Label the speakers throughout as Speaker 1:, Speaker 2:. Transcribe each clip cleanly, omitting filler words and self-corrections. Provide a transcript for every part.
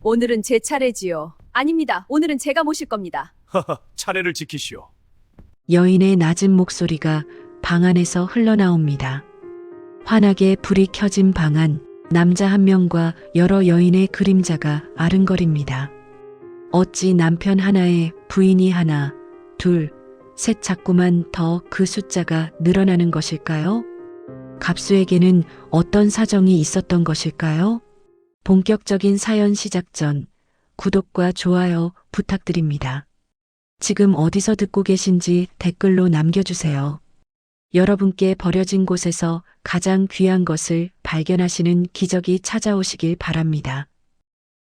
Speaker 1: 오늘은 제 차례지요. 아닙니다. 오늘은 제가 모실 겁니다.
Speaker 2: 하하, 차례를 지키시오.
Speaker 3: 여인의 낮은 목소리가 방 안에서 흘러나옵니다. 환하게 불이 켜진 방 안, 남자 한 명과 여러 여인의 그림자가 아른거립니다. 어찌 남편 하나에 부인이 하나, 둘, 셋 자꾸만 더 그 숫자가 늘어나는 것일까요? 갑수에게는 어떤 사정이 있었던 것일까요? 본격적인 사연 시작 전 구독과 좋아요 부탁드립니다. 지금 어디서 듣고 계신지 댓글로 남겨주세요. 여러분께 버려진 곳에서 가장 귀한 것을 발견하시는 기적이 찾아오시길 바랍니다.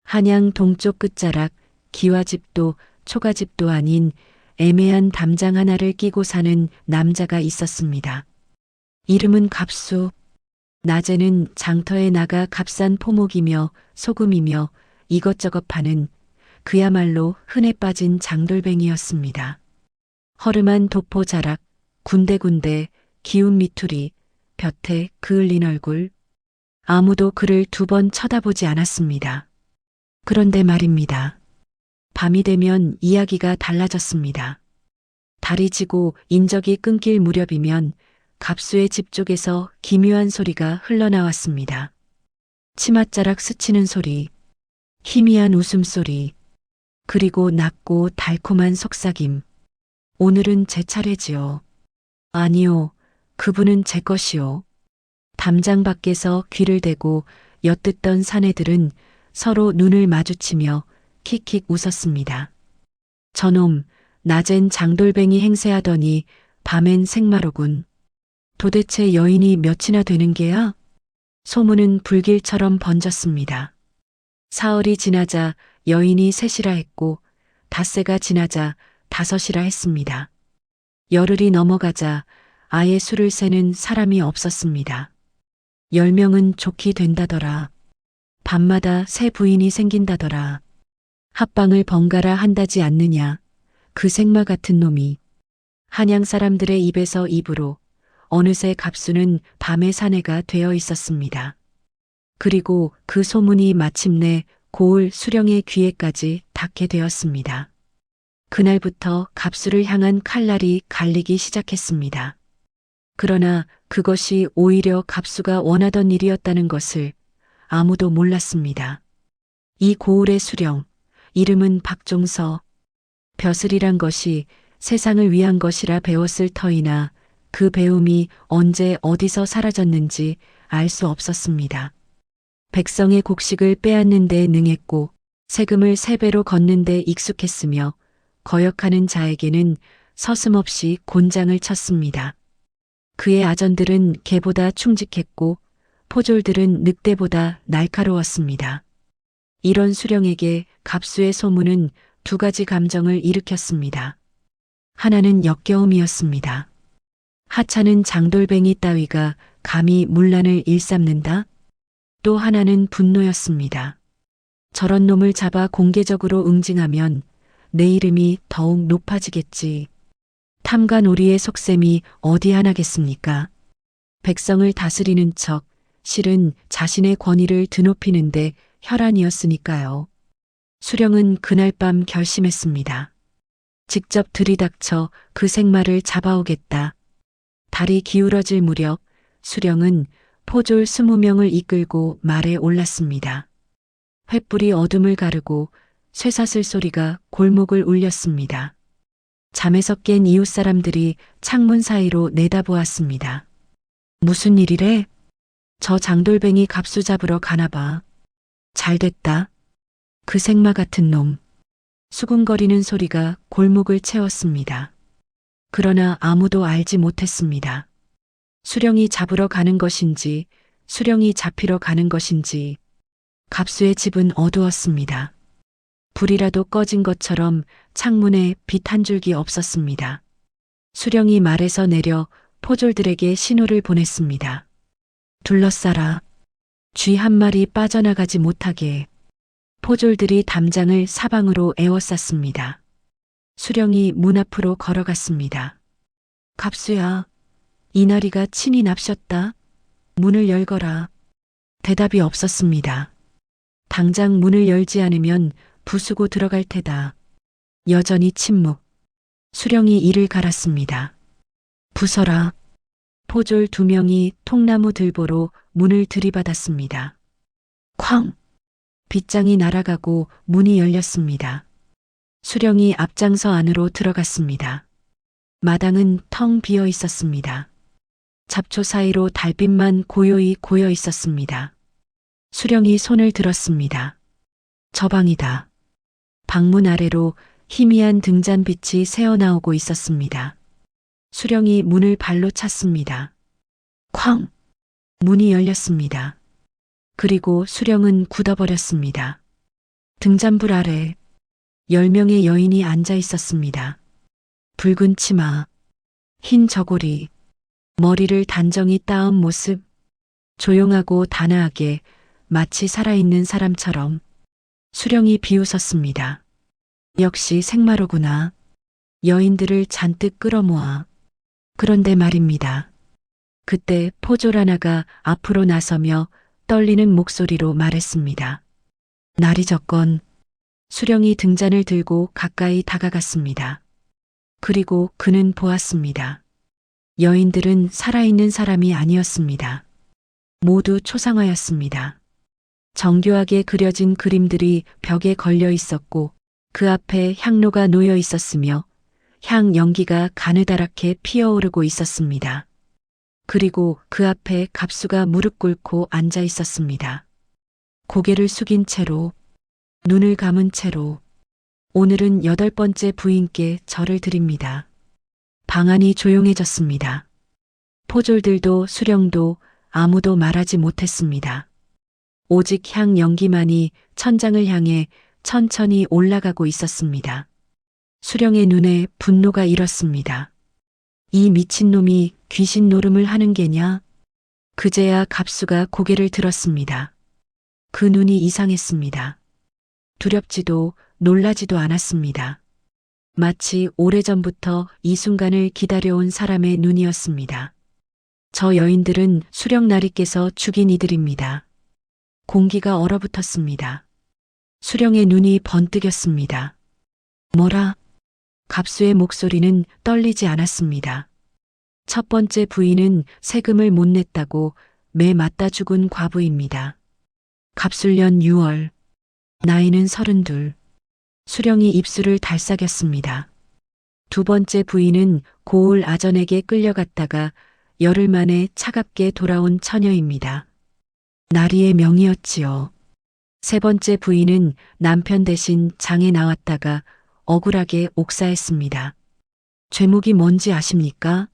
Speaker 3: 한양 동쪽 끝자락 기와집도 초가집도 아닌 애매한 담장 하나를 끼고 사는 남자가 있었습니다. 이름은 갑수. 낮에는 장터에 나가 값싼 포목이며 소금이며 이것저것 파는 그야말로 흔해 빠진 장돌뱅이였습니다. 허름한 도포 자락, 군데군데 기운 미투리, 볕에 그을린 얼굴. 아무도 그를 두 번 쳐다보지 않았습니다. 그런데 말입니다. 밤이 되면 이야기가 달라졌습니다. 달이 지고 인적이 끊길 무렵이면 갑수의 집 쪽에서 기묘한 소리가 흘러나왔습니다. 치맛자락 스치는 소리, 희미한 웃음소리, 그리고 낮고 달콤한 속삭임. 오늘은 제 차례지요. 아니요, 그분은 제 것이요. 담장 밖에서 귀를 대고 엿듣던 사내들은 서로 눈을 마주치며 킥킥 웃었습니다. 저놈, 낮엔 장돌뱅이 행세하더니 밤엔 생마로군. 도대체 여인이 몇이나 되는 게야? 소문은 불길처럼 번졌습니다. 사흘이 지나자 여인이 셋이라 했고 닷새가 지나자 다섯이라 했습니다. 열흘이 넘어가자 아예 수를 세는 사람이 없었습니다. 10명은 좋게 된다더라. 밤마다 새 부인이 생긴다더라. 합방을 번갈아 한다지 않느냐. 그 생마 같은 놈이. 한양 사람들의 입에서 입으로 어느새 갑수는 밤의 사내가 되어 있었습니다. 그리고 그 소문이 마침내 고을 수령의 귀에까지 닿게 되었습니다. 그날부터 갑수를 향한 칼날이 갈리기 시작했습니다. 그러나 그것이 오히려 갑수가 원하던 일이었다는 것을 아무도 몰랐습니다. 이 고을의 수령, 이름은 박종서. 벼슬이란 것이 세상을 위한 것이라 배웠을 터이나 그 배움이 언제 어디서 사라졌는지 알 수 없었습니다. 백성의 곡식을 빼앗는 데 능했고 세금을 3배로 걷는 데 익숙했으며 거역하는 자에게는 서슴없이 곤장을 쳤습니다. 그의 아전들은 개보다 충직했고 포졸들은 늑대보다 날카로웠습니다. 이런 수령에게 갑수의 소문은 2가지 감정을 일으켰습니다. 하나는 역겨움이었습니다. 하찮은 장돌뱅이 따위가 감히 문란을 일삼는다? 또 하나는 분노였습니다. 저런 놈을 잡아 공개적으로 응징하면 내 이름이 더욱 높아지겠지. 탐관오리의 속셈이 어디 하나겠습니까? 백성을 다스리는 척 실은 자신의 권위를 드높이는데 혈안이었으니까요. 수령은 그날 밤 결심했습니다. 직접 들이닥쳐 그 생마를 잡아오겠다. 달이 기울어질 무렵 수령은 포졸 20명을 이끌고 말에 올랐습니다. 횃불이 어둠을 가르고 쇠사슬 소리가 골목을 울렸습니다. 잠에서 깬 이웃 사람들이 창문 사이로 내다보았습니다. 무슨 일이래? 저 장돌뱅이 갑수 잡으러 가나봐. 잘됐다. 그 생마 같은 놈. 수군거리는 소리가 골목을 채웠습니다. 그러나 아무도 알지 못했습니다. 수령이 잡으러 가는 것인지 수령이 잡히러 가는 것인지. 갑수의 집은 어두웠습니다. 불이라도 꺼진 것처럼 창문에 빛 한 줄기 없었습니다. 수령이 말에서 내려 포졸들에게 신호를 보냈습니다. 둘러싸라. 쥐 한 마리 빠져나가지 못하게. 포졸들이 담장을 사방으로 에워쌌습니다. 수령이 문 앞으로 걸어갔습니다. 갑수야, 이나리가 친히 납셨다. 문을 열거라. 대답이 없었습니다. 당장 문을 열지 않으면 부수고 들어갈 테다. 여전히 침묵. 수령이 이를 갈았습니다. 부서라. 포졸 2명이 통나무 들보로 문을 들이받았습니다. 쾅! 빗장이 날아가고 문이 열렸습니다. 수령이 앞장서 안으로 들어갔습니다. 마당은 텅 비어 있었습니다. 잡초 사이로 달빛만 고요히 고여 있었습니다. 수령이 손을 들었습니다. 저 방이다. 방문 아래로 희미한 등잔빛이 새어나오고 있었습니다. 수령이 문을 발로 찼습니다. 쾅! 문이 열렸습니다. 그리고 수령은 굳어버렸습니다. 등잔불 아래 10명의 여인이 앉아 있었습니다. 붉은 치마, 흰 저고리, 머리를 단정히 따은 모습, 조용하고 단아하게 마치 살아있는 사람처럼. 수령이 비웃었습니다. 역시 생마로구나. 여인들을 잔뜩 끌어모아. 그런데 말입니다. 그때 포졸 하나가 앞으로 나서며 떨리는 목소리로 말했습니다. 날이 졌건. 수령이 등잔을 들고 가까이 다가갔습니다. 그리고 그는 보았습니다. 여인들은 살아있는 사람이 아니었습니다. 모두 초상화였습니다. 정교하게 그려진 그림들이 벽에 걸려 있었고 그 앞에 향로가 놓여 있었으며 향 연기가 가느다랗게 피어오르고 있었습니다. 그리고 그 앞에 갑수가 무릎 꿇고 앉아 있었습니다. 고개를 숙인 채로, 눈을 감은 채로. 오늘은 8번째 부인께 절을 드립니다. 방 안이 조용해졌습니다. 포졸들도 수령도 아무도 말하지 못했습니다. 오직 향 연기만이 천장을 향해 천천히 올라가고 있었습니다. 수령의 눈에 분노가 일었습니다. 이 미친놈이 귀신 노름을 하는 게냐? 그제야 갑수가 고개를 들었습니다. 그 눈이 이상했습니다. 두렵지도 놀라지도 않았습니다. 마치 오래전부터 이 순간을 기다려온 사람의 눈이었습니다. 저 여인들은 수령 나리께서 죽인 이들입니다. 공기가 얼어붙었습니다. 수령의 눈이 번뜩였습니다. 뭐라? 갑수의 목소리는 떨리지 않았습니다. 첫 번째 부인은 세금을 못 냈다고 매 맞다 죽은 과부입니다. 갑술년 6월, 나이는 32. 수령이 입술을 달싹였습니다. 두 번째 부인은 고을 아전에게 끌려갔다가 열흘 만에 차갑게 돌아온 처녀입니다. 나리의 명이었지요. 세 번째 부인은 남편 대신 장에 나왔다가 억울하게 옥사했습니다. 죄목이 뭔지 아십니까?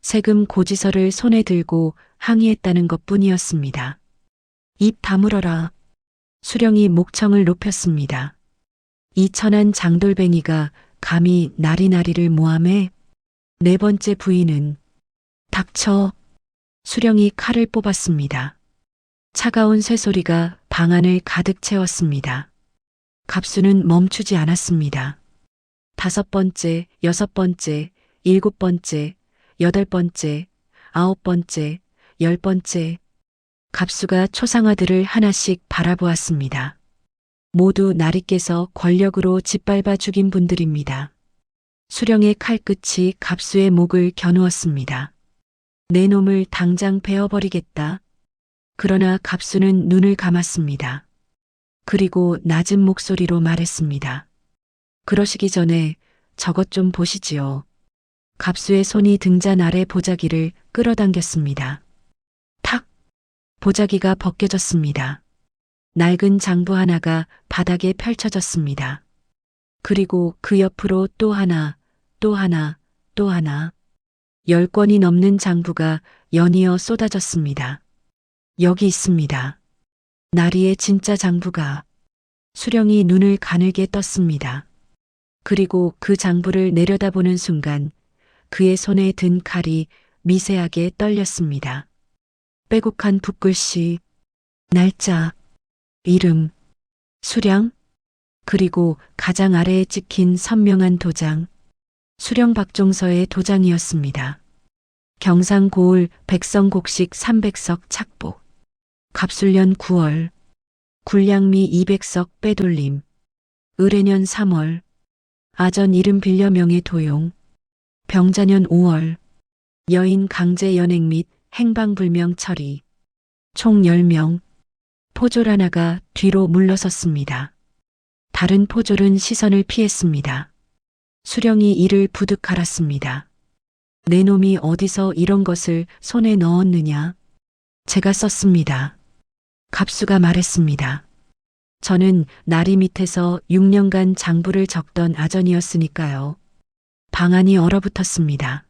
Speaker 3: 세금 고지서를 손에 들고 항의했다는 것뿐이었습니다. 입 다물어라. 수령이 목청을 높였습니다. 이 천한 장돌뱅이가 감히 나리나리를 모함해? 네 번째 부인은 닥쳐. 수령이 칼을 뽑았습니다. 차가운 쇠소리가 방 안을 가득 채웠습니다. 갑수는 멈추지 않았습니다. 5번째, 6번째, 7번째, 8번째, 9번째, 10번째. 갑수가 초상화들을 하나씩 바라보았습니다. 모두 나리께서 권력으로 짓밟아 죽인 분들입니다. 수령의 칼끝이 갑수의 목을 겨누었습니다. 내 놈을 당장 베어버리겠다. 그러나 갑수는 눈을 감았습니다. 그리고 낮은 목소리로 말했습니다. 그러시기 전에 저것 좀 보시지요. 갑수의 손이 등잔 아래 보자기를 끌어당겼습니다. 탁! 보자기가 벗겨졌습니다. 낡은 장부 하나가 바닥에 펼쳐졌습니다. 그리고 그 옆으로 또 하나, 또 하나, 또 하나. 10권이 넘는 장부가 연이어 쏟아졌습니다. 여기 있습니다. 나리의 진짜 장부가. 수령이 눈을 가늘게 떴습니다. 그리고 그 장부를 내려다보는 순간 그의 손에 든 칼이 미세하게 떨렸습니다. 빼곡한 붓글씨, 날짜, 이름, 수령, 그리고 가장 아래에 찍힌 선명한 도장, 수령 박종서의 도장이었습니다. 경상고을 백성곡식 300석 착복, 갑술년 9월, 굴량미 200석 빼돌림. 을해년 3월. 아전 이름 빌려 명예 도용. 병자년 5월. 여인 강제 연행 및 행방불명 처리. 총 10명. 포졸 하나가 뒤로 물러섰습니다. 다른 포졸은 시선을 피했습니다. 수령이 이를 부득 갈았습니다. 내 놈이 어디서 이런 것을 손에 넣었느냐? 제가 썼습니다. 갑수가 말했습니다. 저는 나리 밑에서 6년간 장부를 적던 아전이었으니까요. 방안이 얼어붙었습니다.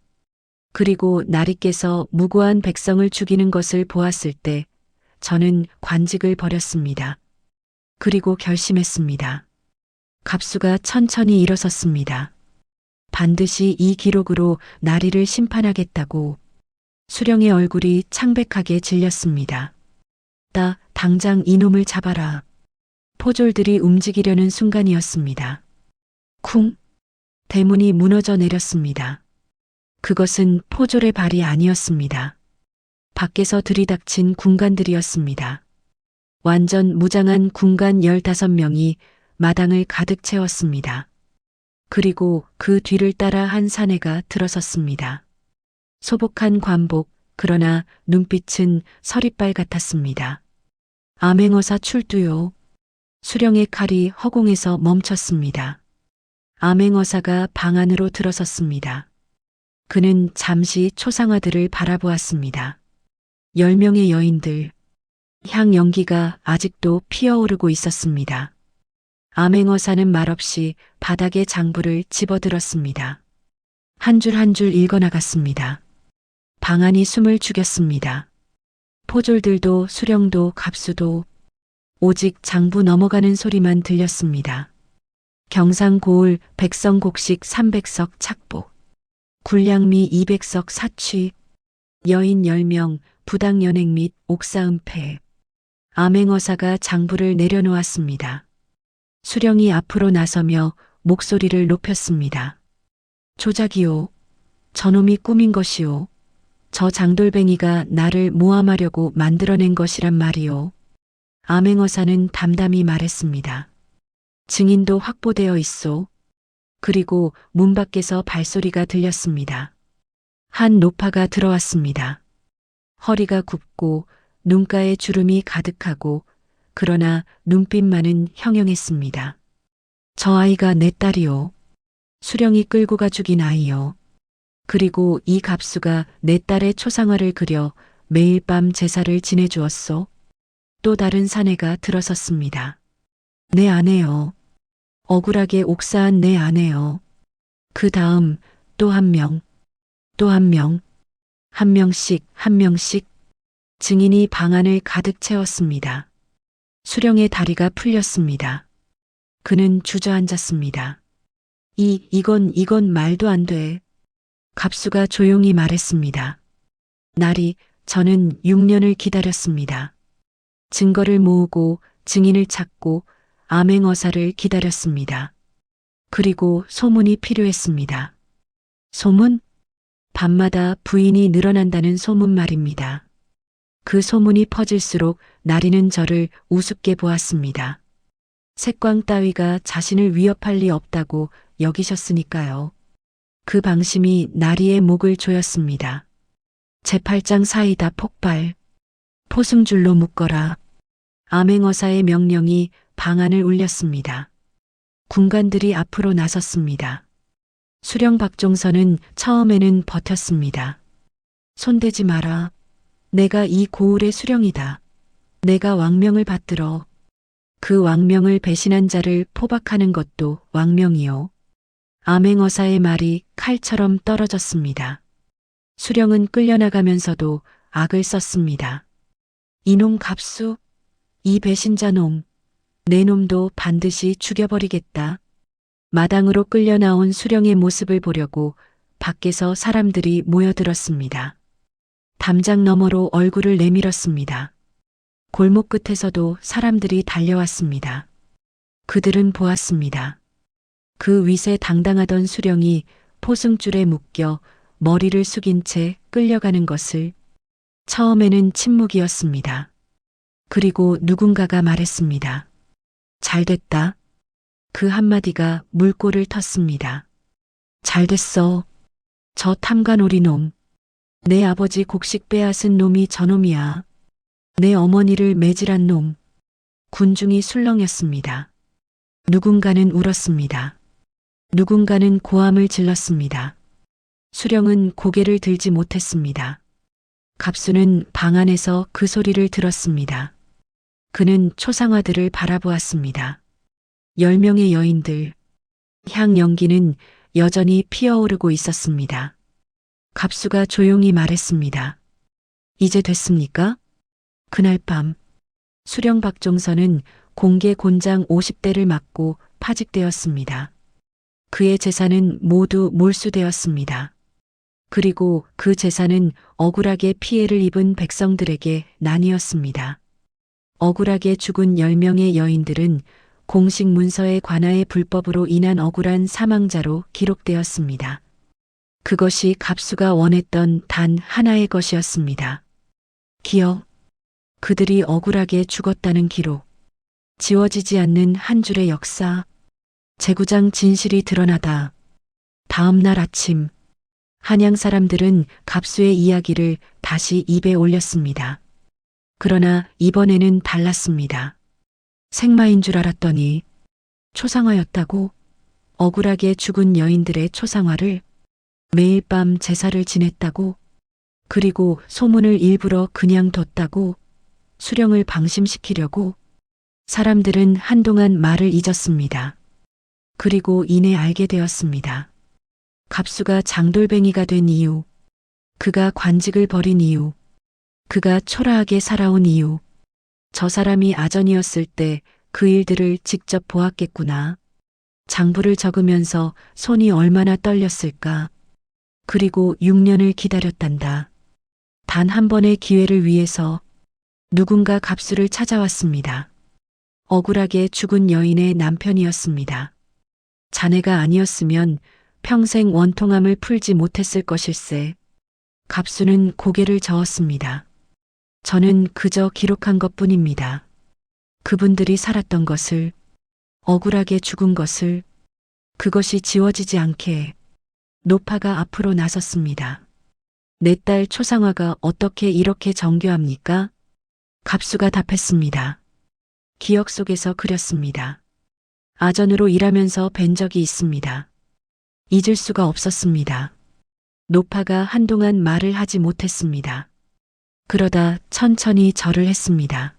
Speaker 3: 그리고 나리께서 무고한 백성을 죽이는 것을 보았을 때 저는 관직을 버렸습니다. 그리고 결심했습니다. 갑수가 천천히 일어섰습니다. 반드시 이 기록으로 나리를 심판하겠다고. 수령의 얼굴이 창백하게 질렸습니다. 당장 이놈을 잡아라. 포졸들이 움직이려는 순간이었습니다. 쿵! 대문이 무너져 내렸습니다. 그것은 포졸의 발이 아니었습니다. 밖에서 들이닥친 군관들이었습니다. 완전 무장한 군관 15명이 마당을 가득 채웠습니다. 그리고 그 뒤를 따라 한 사내가 들어섰습니다. 소복한 관복, 그러나 눈빛은 서리빨 같았습니다. 암행어사 출두요. 수령의 칼이 허공에서 멈췄습니다. 암행어사가 방 안으로 들어섰습니다. 그는 잠시 초상화들을 바라보았습니다. 10명의 여인들. 향 연기가 아직도 피어오르고 있었습니다. 암행어사는 말없이 바닥에 장부를 집어들었습니다. 한 줄 한 줄 읽어나갔습니다. 방 안이 숨을 죽였습니다. 포졸들도 수령도 갑수도 오직 장부 넘어가는 소리만 들렸습니다. 경상고을 백성곡식 300석 착복. 굴량미 200석 사취. 여인 10명 부당 연행 및 옥사은폐. 암행어사가 장부를 내려놓았습니다. 수령이 앞으로 나서며 목소리를 높였습니다. 조작이요. 저놈이 꾸민 것이요. 저 장돌뱅이가 나를 모함하려고 만들어낸 것이란 말이요. 암행어사는 담담히 말했습니다. 증인도 확보되어 있소. 그리고 문 밖에서 발소리가 들렸습니다. 한 노파가 들어왔습니다. 허리가 굽고 눈가에 주름이 가득하고 그러나 눈빛만은 형형했습니다. 저 아이가 내 딸이요. 수령이 끌고 가 죽인 아이요. 그리고 이 갑수가 내 딸의 초상화를 그려 매일 밤 제사를 지내주었소. 또 다른 사내가 들어섰습니다. 내 아내요. 억울하게 옥사한 내 아내요. 그 다음 또 한 명, 또 한 명, 한 명씩 한 명씩 증인이 방 안을 가득 채웠습니다. 수령의 다리가 풀렸습니다. 그는 주저앉았습니다. 이건 말도 안 돼. 갑수가 조용히 말했습니다. 나리, 저는 6년을 기다렸습니다. 증거를 모으고 증인을 찾고 암행어사를 기다렸습니다. 그리고 소문이 필요했습니다. 소문? 밤마다 부인이 늘어난다는 소문 말입니다. 그 소문이 퍼질수록 나리는 저를 우습게 보았습니다. 색광 따위가 자신을 위협할 리 없다고 여기셨으니까요. 그 방심이 나리의 목을 조였습니다. 제8장 사이다 폭발. 포승줄로 묶어라. 암행어사의 명령이 방안을 울렸습니다. 군관들이 앞으로 나섰습니다. 수령 박종선은 처음에는 버텼습니다. 손대지 마라. 내가 이 고을의 수령이다. 내가 왕명을 받들어. 그 왕명을 배신한 자를 포박하는 것도 왕명이요. 암행어사의 말이 칼처럼 떨어졌습니다. 수령은 끌려나가면서도 악을 썼습니다. 이놈 갑수, 이 배신자 놈, 내 놈도 반드시 죽여버리겠다. 마당으로 끌려 나온 수령의 모습을 보려고 밖에서 사람들이 모여들었습니다. 담장 너머로 얼굴을 내밀었습니다. 골목 끝에서도 사람들이 달려왔습니다. 그들은 보았습니다. 그 위세 당당하던 수령이 포승줄에 묶여 머리를 숙인 채 끌려가는 것을. 처음에는 침묵이었습니다. 그리고 누군가가 말했습니다. 잘 됐다. 그 한마디가 물꼬를 텄습니다. 잘 됐어. 저 탐관오리 놈. 내 아버지 곡식 빼앗은 놈이 저놈이야. 내 어머니를 매질한 놈. 군중이 술렁였습니다. 누군가는 울었습니다. 누군가는 고함을 질렀습니다. 수령은 고개를 들지 못했습니다. 갑수는 방 안에서 그 소리를 들었습니다. 그는 초상화들을 바라보았습니다. 10명의 여인들. 향 연기는 여전히 피어오르고 있었습니다. 갑수가 조용히 말했습니다. 이제 됐습니까? 그날 밤 수령 박종선은 공개 곤장 50대를 맞고 파직되었습니다. 그의 재산은 모두 몰수되었습니다. 그리고 그 재산은 억울하게 피해를 입은 백성들에게 나뉘었습니다. 억울하게 죽은 10명의 여인들은 공식 문서의 관하의 불법으로 인한 억울한 사망자로 기록되었습니다. 그것이 갑수가 원했던 단 하나의 것이었습니다. 기억. 그들이 억울하게 죽었다는 기록. 지워지지 않는 한 줄의 역사. 제구장 진실이 드러나다. 다음 날 아침 한양 사람들은 갑수의 이야기를 다시 입에 올렸습니다. 그러나 이번에는 달랐습니다. 생마인 줄 알았더니 초상화였다고. 억울하게 죽은 여인들의 초상화를 매일 밤 제사를 지냈다고. 그리고 소문을 일부러 그냥 뒀다고. 수령을 방심시키려고. 사람들은 한동안 말을 잊었습니다. 그리고 이내 알게 되었습니다. 갑수가 장돌뱅이가 된 이유, 그가 관직을 버린 이유, 그가 초라하게 살아온 이유. 저 사람이 아전이었을 때 그 일들을 직접 보았겠구나. 장부를 적으면서 손이 얼마나 떨렸을까. 그리고 6년을 기다렸단다. 단 한 번의 기회를 위해서 누군가 갑수를 찾아왔습니다. 억울하게 죽은 여인의 남편이었습니다. 자네가 아니었으면 평생 원통함을 풀지 못했을 것일세. 갑수는 고개를 저었습니다. 저는 그저 기록한 것뿐입니다. 그분들이 살았던 것을, 억울하게 죽은 것을, 그것이 지워지지 않게. 노파가 앞으로 나섰습니다. 내 딸 초상화가 어떻게 이렇게 정교합니까? 갑수가 답했습니다. 기억 속에서 그렸습니다. 아전으로 일하면서 뵌 적이 있습니다. 잊을 수가 없었습니다. 노파가 한동안 말을 하지 못했습니다. 그러다 천천히 절을 했습니다.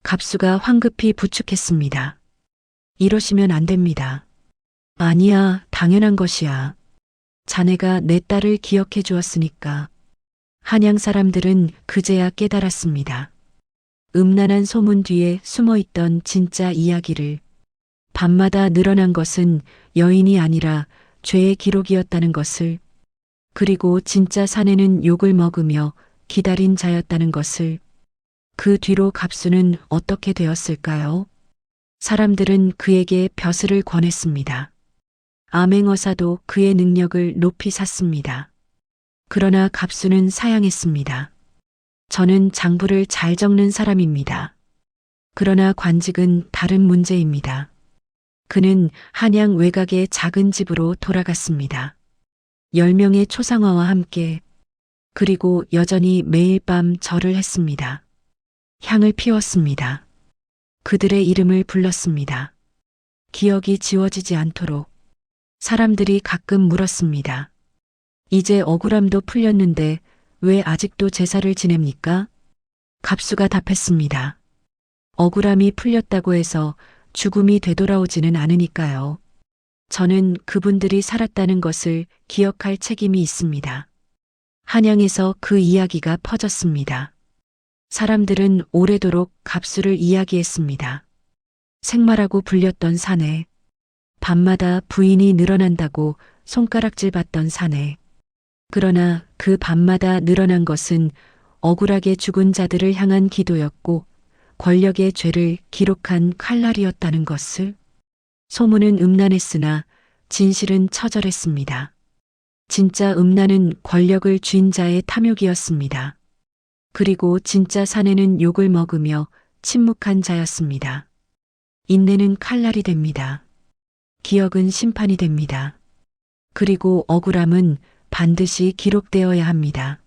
Speaker 3: 갑수가 황급히 부축했습니다. 이러시면 안 됩니다. 아니야, 당연한 것이야. 자네가 내 딸을 기억해 주었으니까. 한양 사람들은 그제야 깨달았습니다. 음란한 소문 뒤에 숨어있던 진짜 이야기를. 밤마다 늘어난 것은 여인이 아니라 죄의 기록이었다는 것을. 그리고 진짜 사내는 욕을 먹으며 기다린 자였다는 것을. 그 뒤로 갑수는 어떻게 되었을까요? 사람들은 그에게 벼슬을 권했습니다. 암행어사도 그의 능력을 높이 샀습니다. 그러나 갑수는 사양했습니다. 저는 장부를 잘 적는 사람입니다. 그러나 관직은 다른 문제입니다. 그는 한양 외곽의 작은 집으로 돌아갔습니다. 10명의 초상화와 함께. 그리고 여전히 매일 밤 절을 했습니다. 향을 피웠습니다. 그들의 이름을 불렀습니다. 기억이 지워지지 않도록. 사람들이 가끔 물었습니다. 이제 억울함도 풀렸는데 왜 아직도 제사를 지냅니까? 갑수가 답했습니다. 억울함이 풀렸다고 해서 죽음이 되돌아오지는 않으니까요. 저는 그분들이 살았다는 것을 기억할 책임이 있습니다. 한양에서 그 이야기가 퍼졌습니다. 사람들은 오래도록 갑수를 이야기했습니다. 생마라고 불렸던 사내. 밤마다 부인이 늘어난다고 손가락질 받던 사내. 그러나 그 밤마다 늘어난 것은 억울하게 죽은 자들을 향한 기도였고 권력의 죄를 기록한 칼날이었다는 것을. 소문은 음란했으나 진실은 처절했습니다. 진짜 음란은 권력을 쥔 자의 탐욕이었습니다. 그리고 진짜 사내는 욕을 먹으며 침묵한 자였습니다. 인내는 칼날이 됩니다. 기억은 심판이 됩니다. 그리고 억울함은 반드시 기록되어야 합니다.